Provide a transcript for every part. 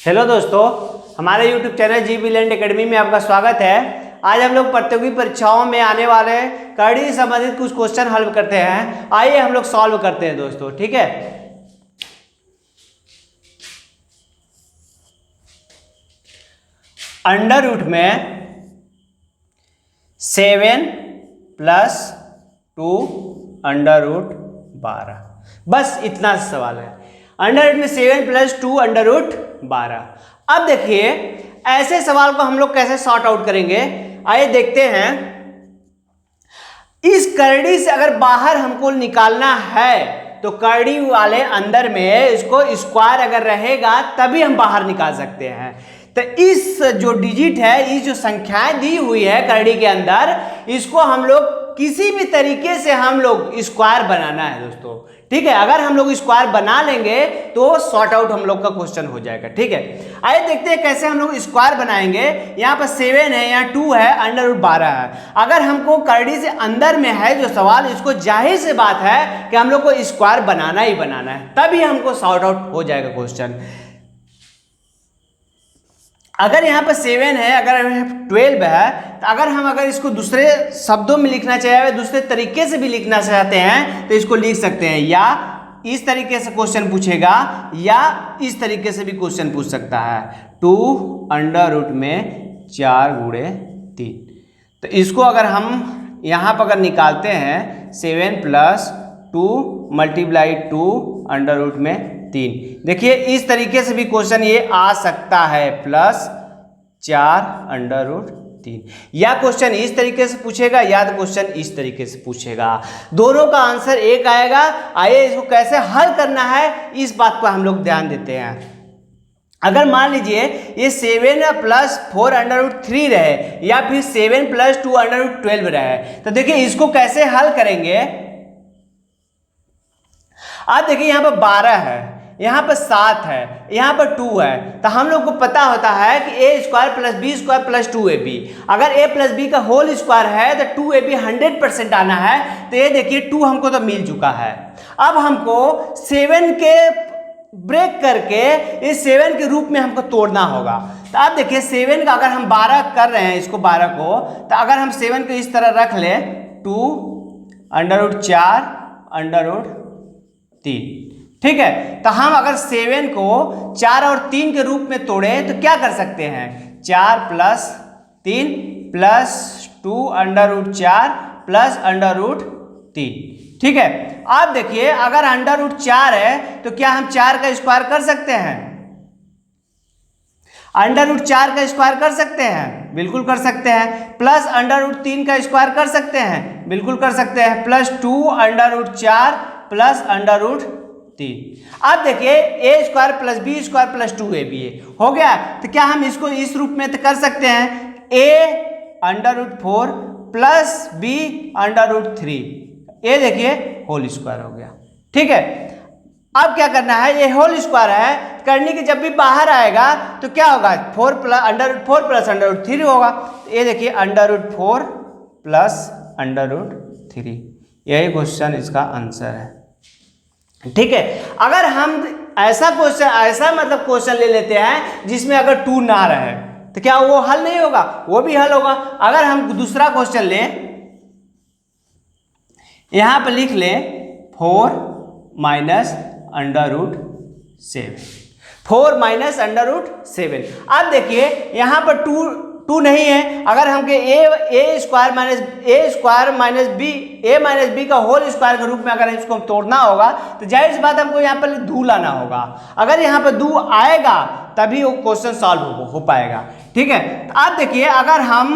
Hello दोस्तों, हमारे YouTube channel जी brilliant academy में आपका स्वागत है। आज हम लोग प्रतियोगी परीक्षाओं में आने वाले करंट से संबंधित कुछ क्वेश्चन हल करते हैं। आइए हम लोग सॉल्व करते हैं दोस्तों, ठीक है। अंडर रूट में 7 + 2 अंडर रूट 12, बस इतना सवाल है। अंडर रूट में 7 + 2 अंडर रूट 12। अब देखिए ऐसे सवाल को हम लोग कैसे सॉर्ट आउट करेंगे, आइए देखते हैं। इस करड़ी से अगर बाहर हमको निकालना है तो करड़ी वाले अंदर में इसको स्क्वायर अगर रहेगा तभी हम बाहर निकाल सकते हैं। तो इस जो डिजिट है, इस जो संख्याएं दी हुई है करड़ी के अंदर, इसको हम लोग किसी भी तरीके से हम लोग स्क्वायर बनाना है दोस्तों, ठीक है। अगर हम लोग स्क्वायर बना लेंगे तो सॉर्ट आउट हम लोग का क्वेश्चन हो जाएगा, ठीक है। आइए देखते हैं कैसे हम लोग स्क्वायर बनाएंगे। यहाँ पर 7 है, यहाँ 2 है, अंडर रूट 12 है। अगर हमको करड़ी से अंदर में है जो सवाल, इसको जाहिर सी बात है कि हम लोग को स्क्वायर बनाना ही बनाना है, तभी हमको सॉर्ट आउट हो जाएगा क्वेश्चन। अगर यहाँ पर 7 है, अगर 12 है, तो अगर इसको दूसरे शब्दों में लिखना चाहे, दूसरे तरीके से भी लिखना चाहते हैं तो इसको लिख सकते हैं। या इस तरीके से क्वेश्चन पूछेगा या इस तरीके से भी क्वेश्चन पूछ सकता है। 2 अंडर रूट में 4 × 3। तो इसको अगर हम यहाँ पर अगर निकालते हैं 7 + 2 × 2 अंडर रूट में 3। देखिए इस तरीके से भी क्वेश्चन ये आ सकता है, +4 अंडर रूट 3। या क्वेश्चन इस तरीके से पूछेगा या तो क्वेश्चन इस तरीके से पूछेगा। दोनों का आंसर एक आएगा। आइए इसको कैसे हल करना है इस बात पर हम लोग ध्यान देते हैं। अगर मान लीजिए ये 7 + 4 अंडर रूट 3 रहे या फिर 7 + 2 अंडर रूट 12 रहे, तो देखिए इसको कैसे हल करेंगे। आप देखिए यहाँ पर 12 है, यहाँ पर 7 है, यहाँ पर 2 है। तो हम लोग को पता होता है कि a² + b² + 2ab। अगर a + b का होल स्क्वायर है तो 2ab 100% आना है। तो ये देखिए 2 हमको तो मिल चुका है। अब हमको 7 के ब्रेक करके इस 7 के रूप में हमको तोड़ना होगा। तो आप देखिए 7 का अगर हम 12 कर रहे हैं, इसको 12 को, तो अगर हम 7 को इस तरह रख ले, 2 अंडर रूट 4 अंडर रूट 3, ठीक है। तो हम अगर 7 को 4 और 3 के रूप में तोड़े तो क्या कर सकते हैं, 4 + 3 + 2 अंडर रूट 4 + अंडर रूट 3, ठीक है। आप देखिए अगर अंडर रूट 4 है तो क्या हम 4 का स्क्वायर कर सकते हैं? अंडर रूट 4 का स्क्वायर कर सकते हैं, बिल्कुल कर सकते हैं। प्लस अंडर रूट 3 का स्क्वायर कर सकते हैं, बिल्कुल कर सकते हैं। +2 अंडर रूट 4 + अंडर रूट 3। अब देखिए a² + b² + 2ab हो गया। तो क्या हम इसको इस रूप में तो कर सकते हैं, a under root 4 + b under root 3। ये देखिए होल स्क्वायर हो गया, ठीक है। अब क्या करना है, ये होल स्क्वायर है, करने की जब भी बाहर आएगा तो क्या होगा, 4 + अंडर रूट 4 + अंडर रूट 3 होगा। तो ये देखिए अंडर रूट 4 + अंडर रूट 3, यही क्वेश्चन इसका आंसर है, ठीक है। अगर हम ऐसा क्वेश्चन ले लेते हैं जिसमें अगर 2 ना रहे तो क्या वो हल नहीं होगा? वो भी हल होगा। अगर हम दूसरा क्वेश्चन लें, यहां पर लिख लें 4 - अंडर रूट 7, 4 - अंडर रूट 7। अब देखिए यहां पर 2 नहीं है। अगर हमके a² - b का होल स्क्वायर के रूप में अगर इसको तोड़ना होगा तो जाहिर सी बात हमको यहाँ पर 2 लाना होगा। अगर यहाँ पर 2 आएगा तभी वो क्वेश्चन सॉल्व हो पाएगा, ठीक है। तो आप देखिए अगर हम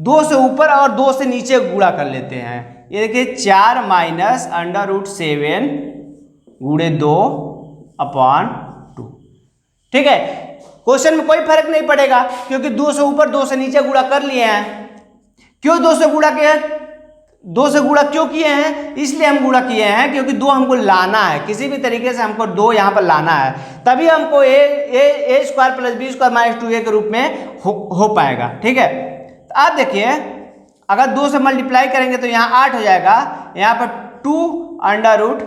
2 से ऊपर और 2 से नीचे गुणा कर लेते हैं, ये देखिए 4 - अंडर रूट 7 × 2/2, ठीक है। क्वेश्चन में कोई फर्क नहीं पड़ेगा क्योंकि 2 से ऊपर 2 से नीचे गुणा कर लिए हैं। क्यों 2 से गुणा किए हैं? 2 से गुणा क्यों किए हैं? इसलिए हम गुणा किए हैं क्योंकि 2 हमको लाना है, किसी भी तरीके से हमको 2 यहाँ पर लाना है, तभी हमको a² + b² - 2a के रूप में हो पाएगा, ठीक है। तो आप देखिए अगर 2 से मल्टीप्लाई करेंगे तो यहाँ 8 हो जाएगा। यहाँ पर 2 अंडर रूट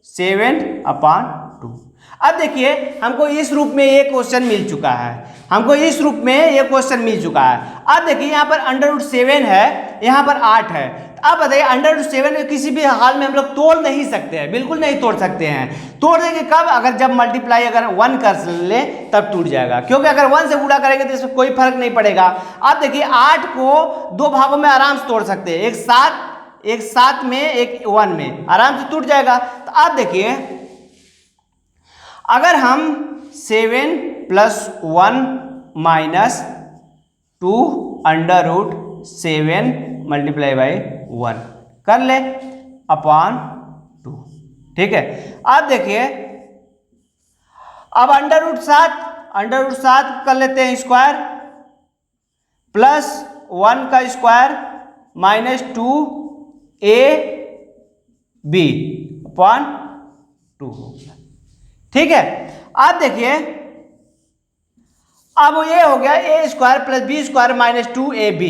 7/2 2। अब देखिए हमको इस रूप में ये क्वेश्चन मिल चुका है, हमको इस रूप में ये क्वेश्चन मिल चुका है। अब देखिए यहाँ पर √7 है, यहाँ पर 8 है। अब बताइए √7 में किसी भी हाल में हम लोग तोड़ नहीं सकते हैं, बिल्कुल नहीं तोड़ सकते हैं। तोड़ देंगे कब? अगर जब मल्टीप्लाई अगर 1 कर ले तब टूट जाएगा, क्योंकि अगर 1 से गुणा करेंगे तो इसमें कोई फर्क नहीं पड़ेगा। अब देखिए 8 को 2 भागों में आराम से तोड़ सकते हैं, एक 7 में एक 1 में आराम से टूट जाएगा। तो अब देखिए अगर हम 7 + 1 - 2 √7 × 1 कर ले अपॉन 2, ठीक है। अब देखिए अब √7 कर लेते हैं स्क्वायर, प्लस 1 का स्क्वायर -2ab अपॉन 2 होगा, ठीक है। अब देखिए अब ये हो गया a² + b² - 2ab।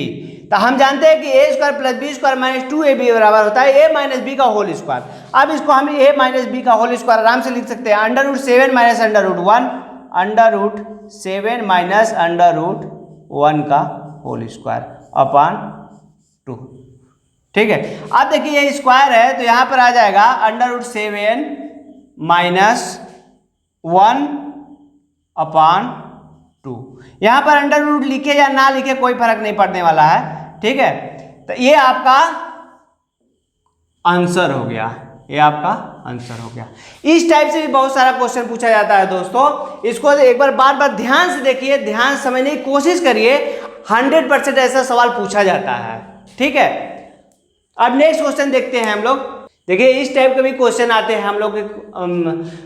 तो हम जानते हैं कि a² + b² - 2ab बराबर होता है a - b का होल स्क्वायर। अब इसको हम a - b का होल स्क्वायर आराम से लिख सकते हैं, √7 - √1 √7 - √1 का होल स्क्वायर अपॉन 2, ठीक है। अब देखिए ये स्क्वायर है तो यहाँ पर आ जाएगा √7 - 1 अपॉन 2। यहाँ पर √ लिखे या ना लिखे कोई फर्क नहीं पड़ने वाला है, ठीक है। तो ये आपका आंसर हो गया, ये आपका आंसर हो गया। इस टाइप से भी बहुत सारा क्वेश्चन पूछा जाता है दोस्तों, इसको एक बार बार ध्यान से देखिए, ध्यान से समझने की कोशिश करिए, 100% ऐसा सवाल पूछा जाता है, ठीक है। अब नेक्स्ट क्वेश्चन देखते हैं हम लोग। देखिए इस टाइप के भी क्वेश्चन आते हैं हम लोग के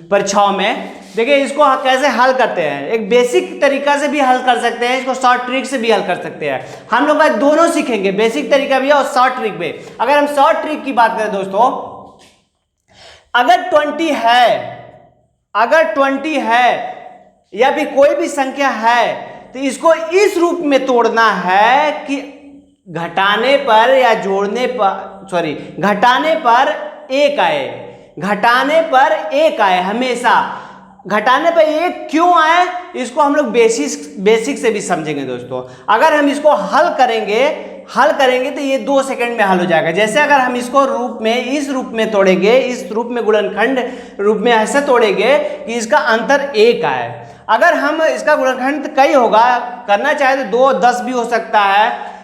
परीक्षाओं में। देखिए इसको कैसे हल करते हैं, एक बेसिक तरीका से भी हल कर सकते हैं, इसको शॉर्ट ट्रिक से भी हल कर सकते हैं। हम लोग आज दोनों सीखेंगे, बेसिक तरीका भी और शॉर्ट ट्रिक भी। अगर हम शॉर्ट ट्रिक की बात करें दोस्तों, अगर 20 है या फिर कोई भी संख्या है तो इसको इस रूप में तोड़ना है कि घटाने पर या जोड़ने पर, सॉरी घटाने पर 1 आए, घटाने पर 1 आए, हमेशा घटाने पर 1 क्यों आए, इसको हम लोग बेसिक से भी समझेंगे दोस्तों। अगर हम इसको हल करेंगे तो ये 2 सेकंड में हल हो जाएगा। जैसे अगर हम इसको इस रूप में तोड़ेंगे, इस रूप में गुणनखंड रूप में ऐसे तोड़ेंगे कि इसका अंतर 1 आए। अगर हम इसका गुणनखंड कई होगा, करना चाहे तो 2 10 भी हो सकता है,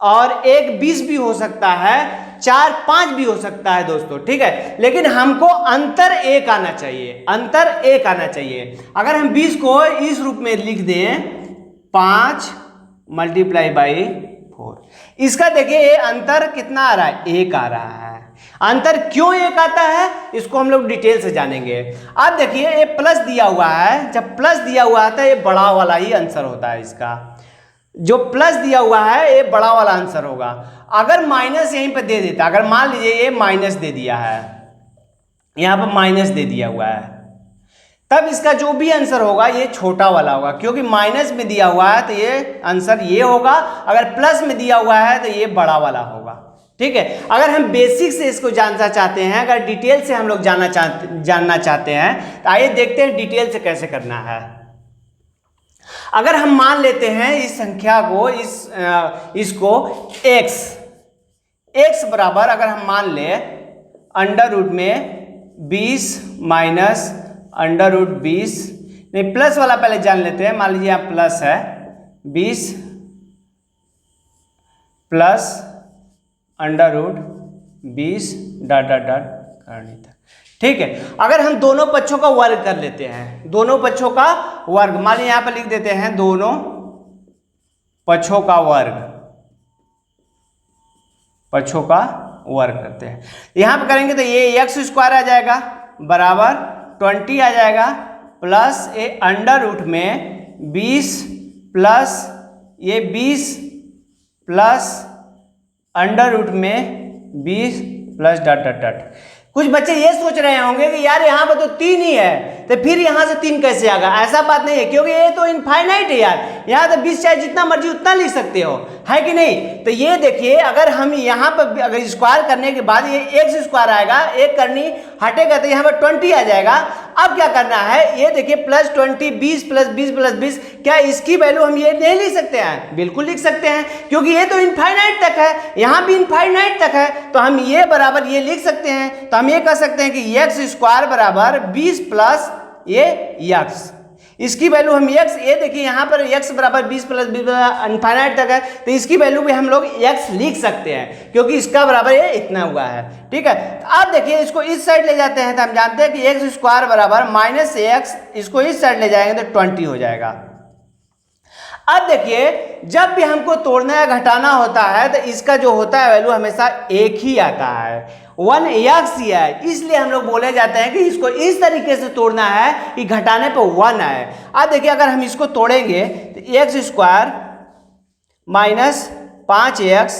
और 1 20 भी हो सकता है, 4 5 भी हो सकता है दोस्तों, ठीक है। लेकिन हमको अंतर 1 आना चाहिए, अंतर 1 आना चाहिए। अगर हम 20 को इस रूप में लिख दें 5 × 4, इसका देखिए ये अंतर कितना आ रहा है, 1 आ रहा है। अंतर क्यों 1 आता है इसको हम लोग डिटेल से जानेंगे। अब देखिए ये प्लस दिया हुआ है, जब प्लस दिया हुआ है तो ये बड़ा वाला ही आंसर होता है इसका, जो प्लस दिया हुआ है ये बड़ा वाला आंसर होगा। अगर माइनस यहीं पे दे देता, अगर मान लीजिए ये माइनस दे दिया है, यहाँ पर माइनस दे दिया हुआ है, तब इसका जो भी आंसर होगा ये छोटा वाला होगा, क्योंकि माइनस में दिया हुआ है तो ये आंसर ये होगा, अगर प्लस में दिया हुआ है तो ये बड़ा वाला होगा, ठीक है। अगर हम बेसिक से इसको जानना चाहते हैं, अगर डिटेल से हम लोग जानना चाहते हैं तो आइए देखते हैं डिटेल से कैसे करना है। अगर हम मान लेते हैं इस संख्या को, इसको x बराबर, अगर हम मान ले √ में 20 माइनस √20, नहीं प्लस वाला पहले जान लेते हैं। मान लीजिए यहाँ प्लस है, 20 प्लस √20 ... करनी था, ठीक है। अगर हम दोनों पक्षों का वर्ग कर लेते हैं, दोनों पक्षों का वर्ग, मान लीजिए यहाँ पर लिख देते हैं दोनों पक्षों का वर्ग करते हैं। यहाँ पर करेंगे तो ये x² आ जाएगा बराबर 20 आ जाएगा, प्लस ये √ में 20 प्लस ये 20 प्लस √ में 20 प्लस ... कुछ बच्चे ये सोच रहे होंगे कि यार यहाँ पर तो 3 ही है, तो फिर यहाँ से 3 कैसे आ गया। ऐसा बात नहीं है, क्योंकि ये तो इनफाइनाइट है यार, यहाँ तो 20 चाहे जितना मर्जी उतना लिख सकते हो। है कि नहीं। तो ये देखिए अगर हम यहाँ पर अगर स्क्वायर करने के बाद ये एक्स स्क्वायर आएगा, एक करनी हटेगा तो यहाँ पर 20 आ जाएगा। अब क्या करना है, ये देखिए प्लस 20, 20 प्लस 20 प्लस 20, क्या इसकी वैल्यू हम ये नहीं लिख सकते हैं? बिल्कुल लिख सकते हैं, क्योंकि ये तो इनफाइनाइट तक है, यहाँ भी इनफाइनाइट तक है, तो हम ये बराबर ये लिख सकते हैं। तो हम ये कह सकते हैं कि एक्स स्क्वायर बराबर 20 प्लस ये एक्स, इसकी वैल्यू हम x, ये देखिए यहाँ पर x बराबर 20 प्लस 20 इनफाइनाइट तक है, तो इसकी वैल्यू भी हम लोग x लिख सकते हैं, क्योंकि इसका बराबर ये इतना हुआ है। ठीक है, तो अब देखिए इसको इस साइड ले जाते हैं तो हम जानते हैं कि एक्स स्क्वायर बराबर माइनस एक्स, इसको इस साइड ले जाएंगे तो 20 हो जाएगा। अब देखिए जब भी हमको तोड़ना या घटाना होता है तो इसका जो होता है वैल्यू हमेशा एक ही आता है, 1x ही है, इसलिए हम लोग बोले जाते हैं कि इसको इस तरीके से तोड़ना है कि घटाने पे 1 आए। अब देखिए अगर हम इसको तोड़ेंगे तो x square minus 5x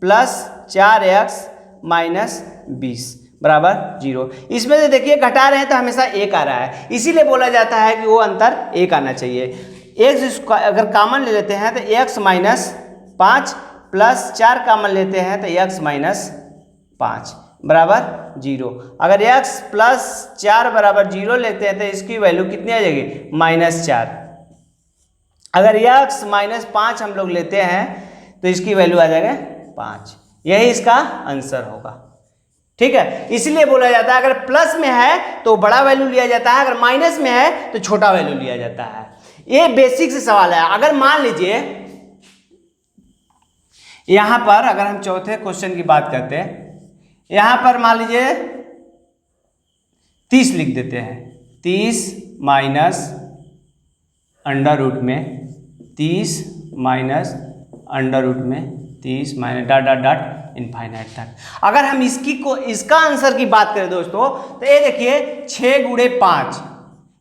plus 4x minus 20 बराबर 0। इसमें से देखिए घटा रहे हैं तो हमेशा एक आ रहा है, इसीलिए बोला जाता है कि वो अंतर एक आना चाहिए। एक्स स्क्वायर अगर कॉमन ले लेते हैं तो x माइनस 5 प्लस 4 कॉमन लेते हैं तो x माइनस 5 बराबर 0। अगर x प्लस 4 बराबर 0 लेते हैं तो इसकी वैल्यू कितनी आ जाएगी? माइनस 4। अगर x माइनस 5 हम लोग लेते हैं तो इसकी वैल्यू आ जाएगा 5। यही इसका आंसर होगा। ठीक है, इसलिए बोला जाता है अगर प्लस में है तो बड़ा वैल्यू लिया जाता है, अगर माइनस में है तो छोटा वैल्यू लिया जाता है। ये बेसिक से सवाल है। अगर मान लीजिए यहां पर अगर हम चौथे क्वेश्चन की बात करते हैं, यहां पर मान लीजिए 30 लिख देते हैं, 30 माइनस अंडर रूट में 30 माइनस अंडर रूट में 30 minus dot dot dot infinite तक। अगर हम इसका आंसर की बात करें दोस्तों तो ये देखिए 6 गुणे 5,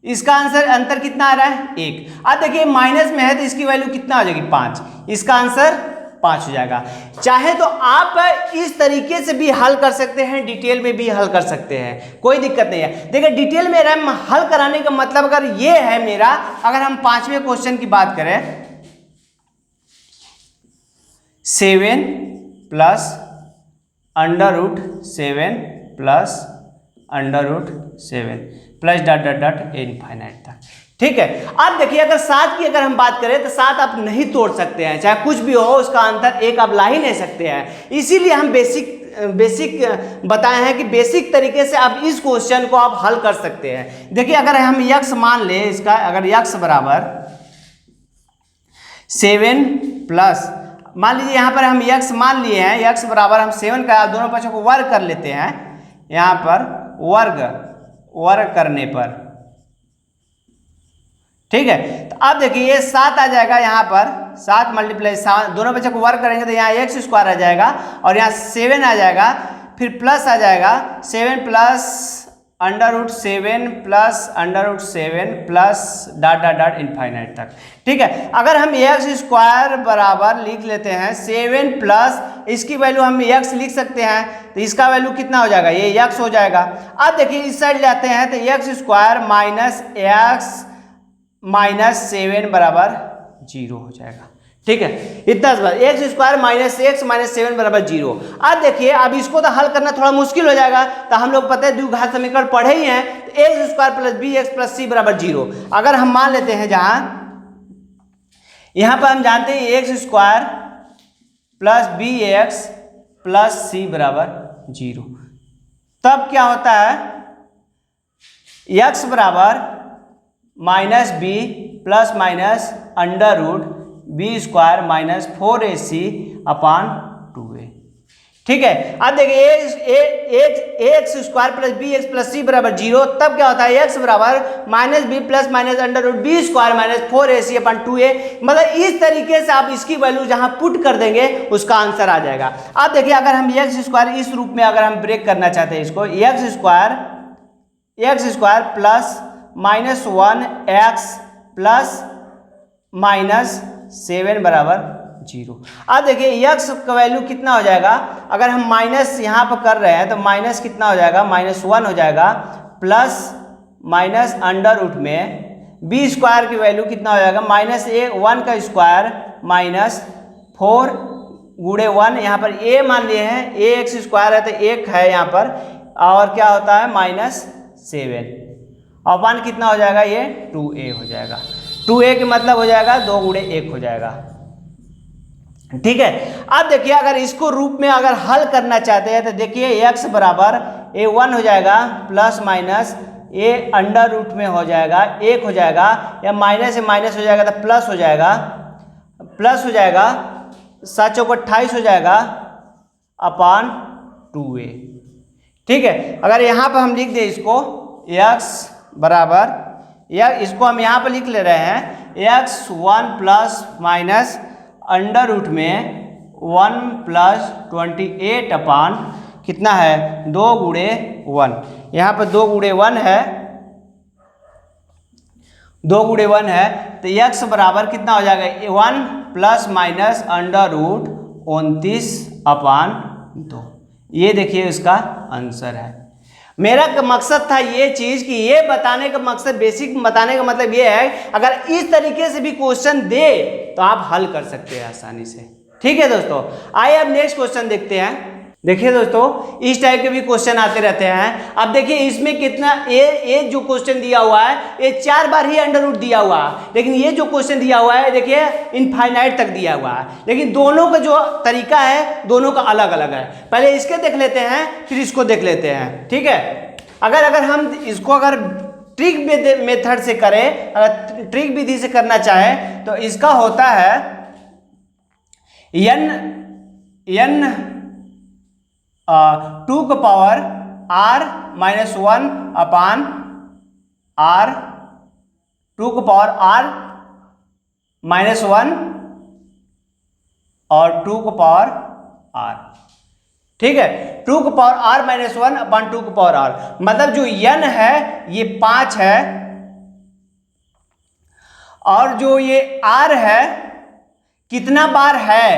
इसका आंसर अंतर कितना आ रहा है? 1। अब देखिए माइनस में है तो इसकी वैल्यू कितना हो जाएगी? 5। इसका आंसर 5 हो जाएगा। चाहे तो आप इस तरीके से भी हल कर सकते हैं, डिटेल में भी हल कर सकते हैं, कोई दिक्कत नहीं है। देखिए डिटेल में हल कराने का मतलब अगर ये है मेरा, अगर हम 5वें क्वेश्चन की बात करें 7 plus under root 7 plus under root 7 plus dot dot dot infinite तक। ठीक है, अब देखिए अगर 7 की अगर हम बात करें तो 7 आप नहीं तोड़ सकते हैं, चाहे कुछ भी हो उसका अंतर 1 आप ला ही नहीं सकते हैं। इसीलिए हम बेसिक बताए हैं कि बेसिक तरीके से आप इस क्वेश्चन को आप हल कर सकते हैं। देखिए अगर हम x मान ले, इसका अगर x बराबर 7 प्लस, मान लीजिए यहाँ पर हम x मान लिए हैं, x बराबर हम 7 का दोनों पक्षों को वर्ग कर लेते हैं, यहाँ पर वर्ग करने पर। ठीक है, तो अब देखिए ये 7 आ जाएगा, यहाँ पर 7 मल्टीप्लाई 7 दोनों बच्चों को वर्ग करेंगे तो यहाँ एक्स स्क्वायर आ जाएगा और यहाँ 7 आ जाएगा, फिर प्लस आ जाएगा 7 plus under root 7 plus under root 7 plus dot dot dot infinite तक। ठीक है, अगर हम एक्स स्क्वायर बराबर लिख लेते हैं 7 प्लस, इसकी वैल्यू हम x लिख सकते हैं, तो इसका वैल्यू कितना हो जाएगा? ये x हो जाएगा। अब देखिए इस साइड लाते हैं तो x square minus x minus 7 बराबर 0 हो जाएगा। ठीक है, इतना बात, x square minus x minus 7 बराबर 0। अब देखिए अब इसको तो हल करना थोड़ा मुश्किल हो जाएगा, तो हम लोग पता है द्विघात समीकरण पढ़े ही हैं, तो x square plus b x plus c बराबर 0। अगर हम मान लेते हैं यहाँ पर हम जानते हैं x square plus b x plus c बराबर 0, तब क्या होता है? एक्स बराबर minus b plus minus under root b square minus 4ac upon 2a। ठीक है, अब देखिए x square plus b x plus c बराबर 0, तब क्या होता है? एक्स बराबर minus b plus minus under root b square minus 4ac upon 2a। मतलब इस तरीके से आप इसकी वैल्यू जहां पुट कर देंगे उसका आंसर आ जाएगा। अब देखिए अगर हम एक्स स्क्वायर इस रूप में अगर हम ब्रेक करना चाहते हैं इसको, x square plus minus 1x plus minus 7 बराबर 0। अब देखिए x का वैल्यू कितना हो जाएगा? अगर हम माइनस यहाँ पर कर रहे हैं तो माइनस कितना हो जाएगा? माइनस 1 हो जाएगा, प्लस माइनस अंडर रूट में बी स्क्वायर की वैल्यू कितना हो जाएगा? माइनस 1 का स्क्वायर माइनस 4 गुणे 1, यहाँ पर a मान लिए हैं, a एक्स स्क्वायर है तो 1 है यहाँ पर, और क्या होता है -7 अपन कितना हो जाएगा, ये 2a हो जाएगा। 2a के मतलब हो जाएगा 2 गुणे 1 हो जाएगा। ठीक है, अब देखिए अगर इसको रूप में अगर हल करना चाहते हैं तो देखिए x बराबर a1 हो जाएगा plus minus a under root में हो जाएगा 1 हो जाएगा, या माइनस से माइनस हो जाएगा तो प्लस हो जाएगा, 7 चौक 28 हो जाएगा अपान 2a। ठीक है, अगर यहाँ पर हम लिख दें इसको x बराबर, या इसको हम यहाँ पर लिख ले रहे हैं x1 plus minus under root में 1 प्लस 28 अपान कितना है 2 गुणे 1, यहाँ पर 2 गुणे 1 है, 2 गुणे 1 है तो x बराबर कितना हो जाएगा 1 प्लस माइनस अंडर रूट 29 अपान 2। ये देखिए इसका आंसर है। मेरा मकसद था ये चीज कि ये बताने का मकसद, बेसिक बताने का मतलब ये है अगर इस तरीके से भी क्वेश्चन दे तो आप हल कर सकते हैं आसानी से। ठीक है दोस्तों, आइए अब नेक्स्ट क्वेश्चन देखते हैं। देखिए दोस्तों, इस टाइप के भी क्वेश्चन आते रहते हैं। अब देखिए इसमें कितना ये जो क्वेश्चन दिया हुआ है ये 4 बार ही अंडर रूट दिया हुआ है, लेकिन ये जो क्वेश्चन दिया हुआ है देखिए इनफाइनाइट तक दिया हुआ है, लेकिन दोनों का जो तरीका है दोनों का अलग अलग है। पहले इसके देख लेते हैं फिर इसको देख लेते हैं। ठीक है, अगर हम इसको अगर ट्रिक मेथड से करें, अगर ट्रिक विधि से करना चाहें तो इसका होता है n 2 का पावर r माइनस 1 अपान r 2 का पावर r माइनस 1 और 2 का पावर r। ठीक है, 2 का पावर r माइनस 1 अपान 2 का पावर r, मतलब जो n है ये 5 है और जो ये r है कितना बार है,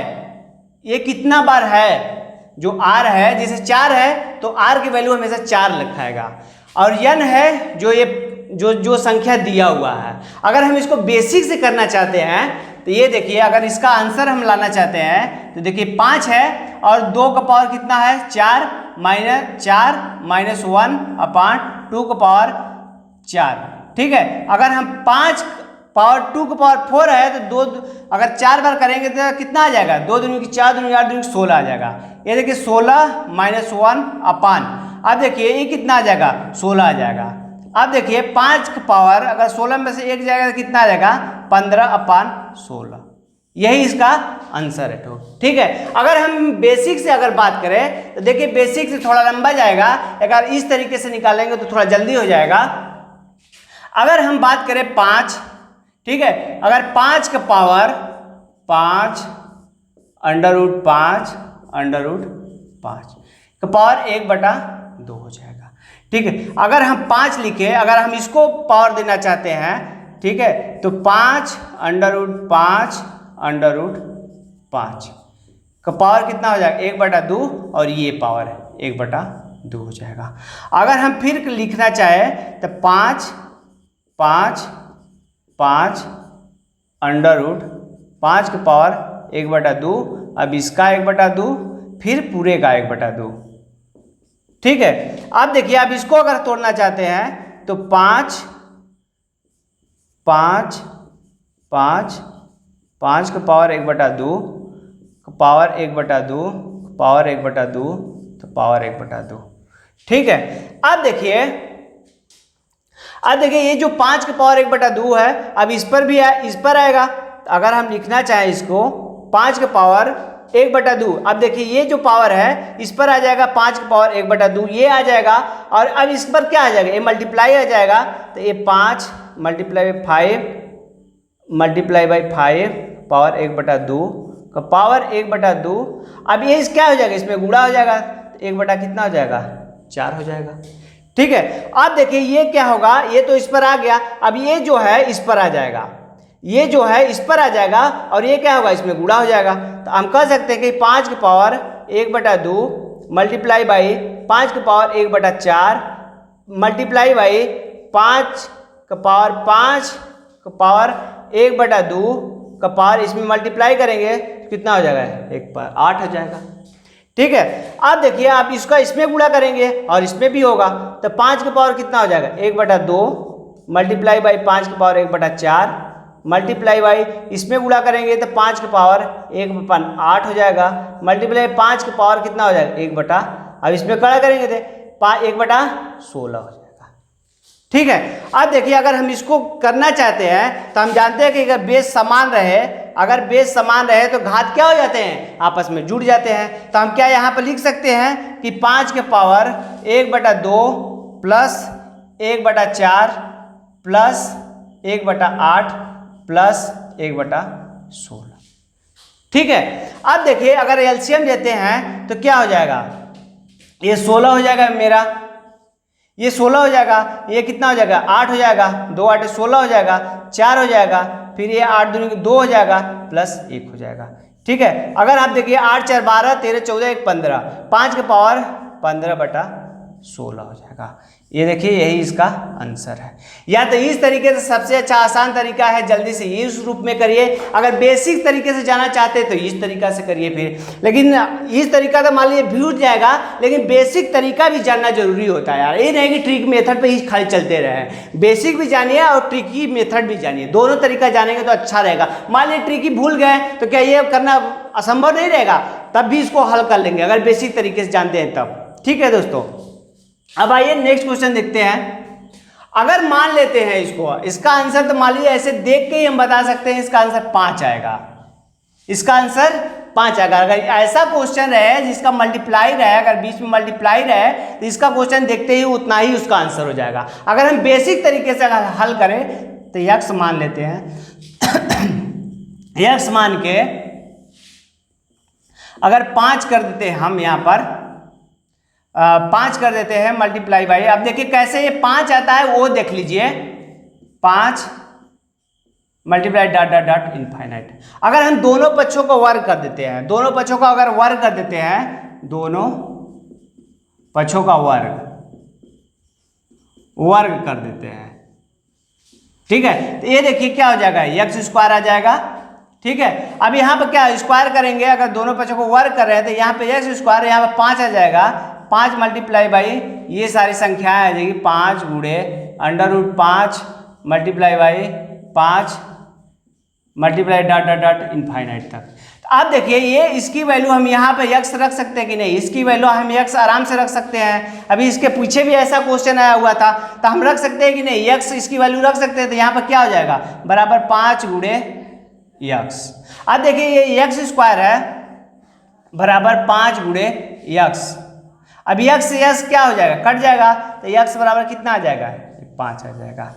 ये कितना बार है, जो r है जैसे 4 है तो r की वैल्यू हमेशा 4 लिखाएगा, और n है जो ये जो संख्या दिया हुआ है। अगर हम इसको बेसिक से करना चाहते हैं तो ये देखिए, अगर इसका आंसर हम लाना चाहते हैं तो देखिए 5 है और 2 का पावर कितना है 4 माइनस 1 अपान 2 का पावर 4। ठीक है, अगर हम 5 पावर 2 का पावर 4 है तो 2 अगर 4 बार करेंगे तो कितना आ जाएगा, 2 दूनी की 4 दूनी 8 दूनी 16 आ जाएगा। ये देखिए 16 माइनस 1 अपान, अब देखिए ये कितना आ जाएगा 16 आ जाएगा। अब देखिए 5 का पावर अगर 16 में से 1 जाएगा तो कितना आ जाएगा 15 अपान 16। यही इसका आंसर है। तो ठीक है, अगर हम बेसिक से अगर बात करें तो देखिए बेसिक से थोड़ा लंबा जाएगा, अगर इस तरीके से निकालेंगे तो थोड़ा जल्दी हो जाएगा। अगर हम बात करें 5, ठीक है, अगर 5 का पावर 5 अंडर रूट 5 का पावर 1/2 हो जाएगा। ठीक है, अगर हम 5 लिखे, अगर हम इसको पावर देना चाहते हैं, ठीक है, तो 5 अंडर रूट 5 का पावर कितना हो जाएगा 1/2, और ये पावर है 1/2 हो जाएगा। अगर हम फिर लिखना चाहें तो 5 अंडर रूट 5 का पावर 1/2, अब इसका 1/2 फिर पूरे का 1/2। ठीक है, अब देखिए अब इसको अगर तोड़ना चाहते हैं तो 5 का पावर 1/2 का पावर 1/2 पावर 1/2 तो पावर 1/2। ठीक है, अब देखिए ये जो 5 का पावर 1/2 है अब इस पर भी इस पर आएगा। अगर हम लिखना चाहें इसको 5 का पावर 1/2, अब देखिए ये जो पावर है इस पर आ जाएगा 5 का पावर 1/2, ये आ जाएगा, और अब इस पर क्या आ जाएगा, ये मल्टीप्लाई आ जाएगा, तो ये 5 मल्टीप्लाई बाई 5 पावर 1/2 का पावर 1/2। अब ये क्या हो जाएगा, इसमें गुणा हो जाएगा, 1 कितना हो जाएगा 4 हो जाएगा। ठीक है, अब देखिए ये क्या होगा, ये तो इस पर आ गया, अब ये जो है इस पर आ जाएगा, ये जो है इस पर आ जाएगा, और ये क्या होगा इसमें गुणा हो जाएगा। तो हम कह सकते हैं कि 5 का पावर 1/2 मल्टीप्लाई बाई 5 का पावर 1/4 मल्टीप्लाई बाई 5 का पावर 1/2 का पावर इसमें मल्टीप्लाई करेंगे तो कितना हो जाएगा, 1 पर 8 हो जाएगा। ठीक है, अब देखिए आप इसका इसमें गुणा करेंगे और इसमें भी होगा तो 5 का पावर कितना हो जाएगा, 1/2 मल्टीप्लाई बाई 5 का पावर 1/4 मल्टीप्लाई बाई इसमें गुणा करेंगे तो 5 का पावर 1/8 हो जाएगा मल्टीप्लाई 5 का पावर कितना हो जाएगा, अब इसमें कड़ा करेंगे तो 1/16 हो जाएगा। ठीक है, अब देखिए अगर हम इसको करना चाहते हैं तो हम जानते हैं कि अगर बेस समान रहे, अगर बेस समान रहे तो घात क्या हो जाते हैं, आपस में जुड़ जाते हैं। तो हम क्या यहाँ पर लिख सकते हैं कि 5 के पावर 1/2 प्लस 1/4 प्लस 1/8 प्लस 1/16। ठीक है, अब देखिए अगर एलसीएम लेते हैं तो क्या हो जाएगा, ये 16 हो जाएगा मेरा, ये 16 हो जाएगा, ये कितना हो जाएगा, 8 हो जाएगा, 2 8 16 हो जाएगा, 4 हो जाएगा, फिर ये 8 दूनी 2 हो जाएगा प्लस 1 हो जाएगा। ठीक है, अगर आप देखिए 8 4 12 13 14 1 15, 5 के पावर 15/16 हो जाएगा। ये देखिए यही इसका आंसर है। या तो इस तरीके से सबसे अच्छा आसान तरीका है, जल्दी से इस रूप में करिए। अगर बेसिक तरीके से जाना चाहते हैं तो इस तरीका से करिए फिर, लेकिन इस तरीका तो मान लीजिए भूल जाएगा, लेकिन बेसिक तरीका भी जानना जरूरी होता है यार। ये नहीं कि ट्रिक मेथड पे ही खाली चलते रहे, बेसिक भी जानिए और ट्रिकी मेथड भी जानिए, दोनों तरीका जानेंगे तो अच्छा रहेगा। मान लीजिए ट्रिकी भूल गए तो क्या ये करना असंभव नहीं रहेगा, तब भी इसको हल कर लेंगे अगर बेसिक तरीके से जानते हैं तब। ठीक है दोस्तों, अब आइए नेक्स्ट क्वेश्चन देखते हैं। अगर मान लेते हैं इसका आंसर तो मान लीजिए ऐसे देख के ही हम बता सकते हैं इसका आंसर 5 आएगा, इसका आंसर 5 आएगा। अगर ऐसा क्वेश्चन रहे जिसका मल्टीप्लाई रहे, अगर बीच में मल्टीप्लाई रहे तो इसका क्वेश्चन देखते ही उतना ही उसका आंसर हो जाएगा। अगर हम बेसिक तरीके से हल करें तो यक्स मान लेते हैं, यक्स मान के अगर 5 कर देते हैं हम यहाँ पर 5 कर देते हैं मल्टीप्लाई बाई, अब देखिए कैसे ये 5 आता है वो देख लीजिए, 5 multiply dot dot dot infinite. अगर हम दोनों पक्षों को वर्ग कर देते हैं, दोनों पक्षों का अगर वर्ग कर देते हैं, दोनों पक्षों का वर्ग कर देते हैं, ठीक है, तो ये देखिए क्या हो जाएगा, एक्स स्क्वायर आ जाएगा। ठीक है, अब यहाँ पर क्या स्क्वायर करेंगे, अगर दोनों पक्षों को वर्ग कर रहे हैं तो यहाँ पे एक्स स्क्वायर, यहाँ पे 5 आ जाएगा, 5 मल्टीप्लाई बाई ये सारी संख्याएं आ जाएगी 5 गुणे √5 multiply by 5 multiply dot dot dot infinite तक। तो आप देखिए ये इसकी वैल्यू हम यहाँ पे x रख सकते हैं कि नहीं, इसकी वैल्यू हम x आराम से रख सकते हैं। अभी इसके पीछे भी ऐसा क्वेश्चन आया हुआ था तो हम रख सकते हैं कि नहीं, x इसकी वैल्यू रख सकते हैं। तो यहाँ पर क्या हो जाएगा, बराबर 5 गुणे x। अब देखिए ये x स्क्वायर है बराबर 5 गुणे x। अब x क्या हो जाएगा, कट जाएगा, तो x बराबर कितना आ जाएगा, 5 आ जाएगा।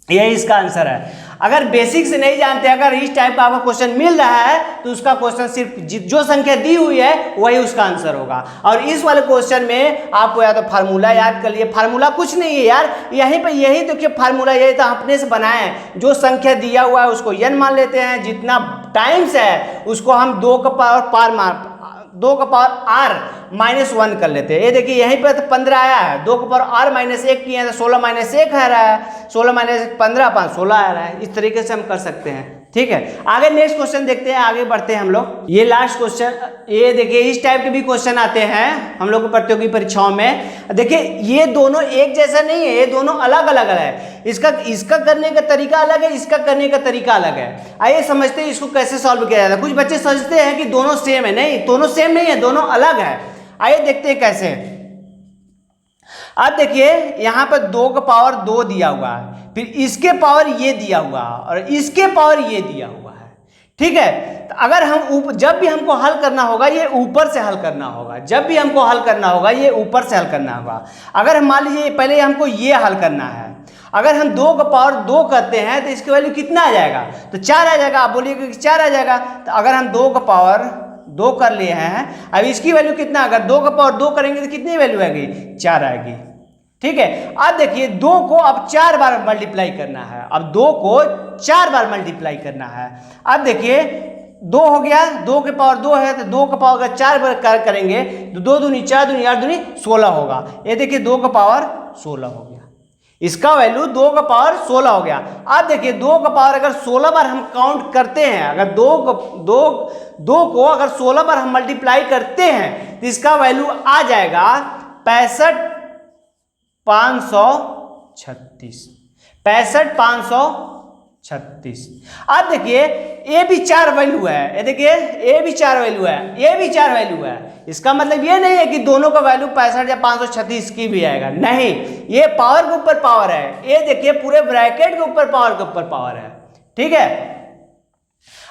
यही इसका आंसर है। अगर बेसिक से नहीं जानते, अगर इस टाइप का आपका क्वेश्चन मिल रहा है तो उसका क्वेश्चन सिर्फ जो संख्या दी हुई है वही उसका आंसर होगा। और इस वाले क्वेश्चन में आपको या तो फार्मूला याद कर लिए, फार्मूला कुछ नहीं है यार, यहीं पे यही देखिए फार्मूला, यही तो अपने से बनाए हैं। जो संख्या दिया हुआ है उसको n मान लेते हैं, जितना टाइम्स है उसको हम 2 का पावर r -1 कर लेते हैं। ये देखिए यहीं पे तो 15 आया है, 2 का पावर r -1 किए तो 16 -1 आ रहा है, 16 -1 15 5 16 आ रहा है। इस तरीके से हम कर सकते हैं। ठीक है, आगे नेक्स्ट क्वेश्चन देखते हैं, आगे बढ़ते हैं हम लोग। ये लास्ट क्वेश्चन, ये देखिए इस टाइप के भी क्वेश्चन आते हैं हम लोग को प्रतियोगी परीक्षाओं में। देखिए ये दोनों एक जैसा नहीं है, ये दोनों अलग अलग है। इसका करने का तरीका अलग है, इसका करने का तरीका अलग है। आइए समझते हैं इसको कैसे सॉल्व किया जाता है। कुछ बच्चे समझते हैं कि दोनों सेम है, नहीं, दोनों सेम नहीं है, दोनों अलग है। आइए देखते हैं कैसे। अब देखिए यहाँ पर 2 का पावर 2 दिया हुआ है, फिर इसके पावर ये दिया हुआ है और इसके पावर ये दिया हुआ है। ठीक है, तो अगर हम जब भी हमको हल करना होगा ये ऊपर से हल करना होगा, जब भी हमको हल करना होगा ये ऊपर से हल करना होगा। अगर हम मान लीजिए पहले हमको ये हल करना है, अगर हम 2 का पावर 2 करते हैं तो इसकी वैल्यू कितना आ जाएगा, तो 4 आ जाएगा। आप बोलिएगा कि 4 आ जाएगा, तो अगर हम 2 का पावर 2 कर लिए हैं, अब इसकी वैल्यू कितना, अगर 2 का पावर 2 करेंगे तो कितनी वैल्यू आएगी, 4 आएगी। ठीक है, अब देखिए 2 को अब 4 बार मल्टीप्लाई करना है, अब 2 को 4 बार मल्टीप्लाई करना है। अब देखिए 2 हो गया, 2 के पावर 2 है तो 2 का पावर अगर 4 बार करेंगे तो 2 दूनी 4 दूनी 8 दूनी 16 होगा। ये देखिए 2 का पावर 16 हो गया। इसका वैल्यू 2 का पावर 16 हो गया। अब देखिए 2 का पावर अगर 16 बार हम काउंट करते हैं, अगर 2 को अगर 16 बार हम मल्टीप्लाई करते हैं तो इसका वैल्यू आ जाएगा 65,536। 65,536। अब देखिए ए भी 4 वैल्यू है, ये देखिए ए भी 4 वैल्यू है, ये भी 4 वैल्यू है। इसका मतलब ये नहीं है कि दोनों का वैल्यू 65 या 536 की भी आएगा, नहीं, ये पावर के ऊपर पावर है। ये देखिए पूरे ब्रैकेट के ऊपर पावर के ऊपर पावर है, ठीक है।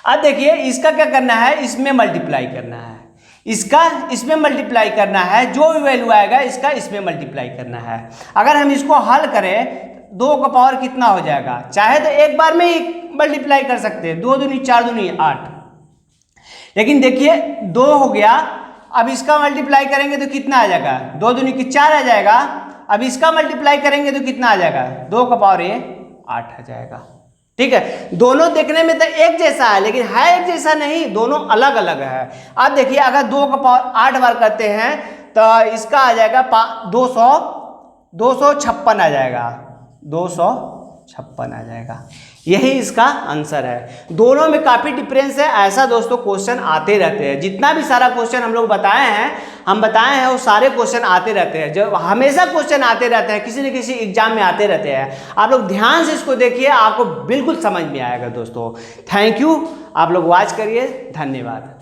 अब देखिए इसका क्या करना है, इसमें मल्टीप्लाई करना है, इसका इसमें मल्टीप्लाई करना है, जो भी वैल्यू आएगा इसका इसमें मल्टीप्लाई करना है। अगर हम इसको हल करें 2 का पावर कितना हो जाएगा, चाहे तो एक बार में ही मल्टीप्लाई कर सकते हैं, 2 दूनी 4 दूनी 8, लेकिन देखिए 2 हो गया। अब इसका मल्टीप्लाई करेंगे तो कितना आ जाएगा, 2 दूनी की 4 आ जाएगा। अब इसका मल्टीप्लाई करेंगे तो कितना आ जाएगा, 2 का पावर ये 8 आ जाएगा, ठीक है। दोनों देखने में तो एक जैसा है, लेकिन है एक जैसा नहीं, दोनों अलग अलग है। अब देखिए अगर 2 का पावर 8 बार करते हैं तो इसका आ जाएगा 256 आ जाएगा, 256 आ जाएगा। यही इसका आंसर है। दोनों में काफ़ी डिफरेंस है। ऐसा दोस्तों क्वेश्चन आते रहते हैं, जितना भी सारा क्वेश्चन हम लोग बताए हैं वो सारे क्वेश्चन आते रहते हैं, जो हमेशा क्वेश्चन आते रहते हैं, किसी न किसी एग्जाम में आते रहते हैं। आप लोग ध्यान से इसको देखिए, आपको बिल्कुल समझ में आएगा दोस्तों। थैंक यू, आप लोग वॉच करिए, धन्यवाद।